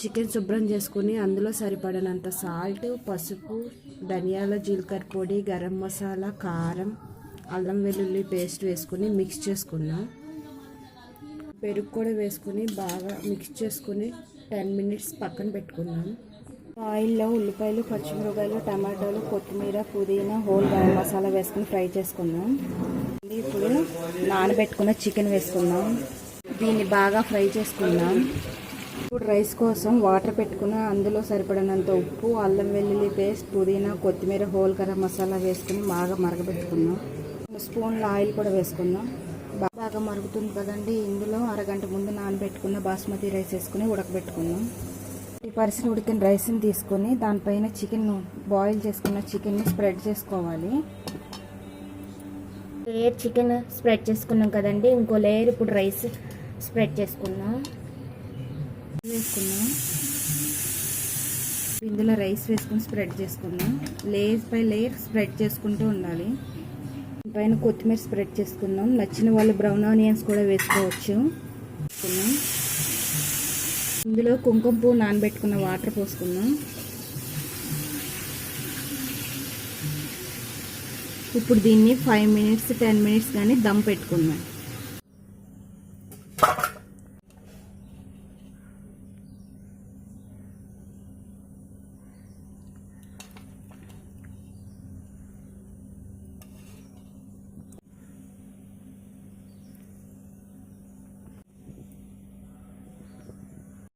Chicken శుభ్రం చేసుకుని అందులో సరిపడినంత సాల్ట్, పసుపు, ధనియాల జీలకర్ర పొడి, గరం మసాలా, కారం, అల్లం వెల్లుల్లి పేస్ట్ వేసుకుని మిక్స్ చేసుకున్నాం. పెరుగు కూడా వేసుకుని బాగా మిక్స్ చేసుకుని 10 మినిట్స్ పక్కన పెట్టుకున్నాం. ఆయిల్లో ఉల్లిపాయలు, పచ్చిమిరపకాయలు, టమాటాలు, కొత్తిమీర, పుదీనా, హోల్ గరం మసాలా వేసుకుని ఫ్రై చేసుకున్నాం. ఇప్పుడు నానబెట్టుకున్న చికెన్ వేసుకున్నాం. దీన్ని బాగా ఫ్రై చేసుకున్నాం. ఇప్పుడు రైస్ కోసం వాటర్ పెట్టుకున్న అందులో సరిపడినంత ఉప్పు, అల్లం వెల్లుల్లి పేస్ట్, పుదీనా, కొత్తిమీర, హోల్ గరం మసాలా వేసుకుని బాగా మరగబెట్టుకున్నాం. 2 స్పూన్ల ఆయిల్ కూడా వేసుకున్నాం. బాగా మరుగుతుంది కదండి. ఇందులో అరగంట ముందు నానబెట్టుకున్న బాస్మతి రైస్ వేసుకుని ఉడకబెట్టుకున్నాం. 30% ఉడికిన రైస్ని తీసుకొని దానిపైన బాయిల్ చేసుకున్న చికెన్ని స్ప్రెడ్ చేసుకోవాలి. లేయర్ చికెన్ స్ప్రెడ్ చేసుకున్నాం కదండి. ఇంకో లేయర్ ఇప్పుడు రైస్ స్ప్రెడ్ చేసుకున్నాం. ఇందులో రైస్ వేసుకుని స్ప్రెడ్ చేసుకున్నాం. లేయర్ పై లేయర్ స్ప్రెడ్ చేసుకుంటూ ఉండాలి. పైన కొత్తిమీర స్ప్రెడ్ చేసుకున్నాం. నచ్చిన వాళ్ళు బ్రౌన్ ఆనియన్స్ కూడా వేసుకోవచ్చు. ఇందులో కుంకుమ పువ్వు నానబెట్టుకున్న వాటర్ పోసుకున్నాం. ఇప్పుడు దీన్ని 5 మినిట్స్ 10 మినిట్స్ కానీ దమ్ పెట్టుకున్నాం.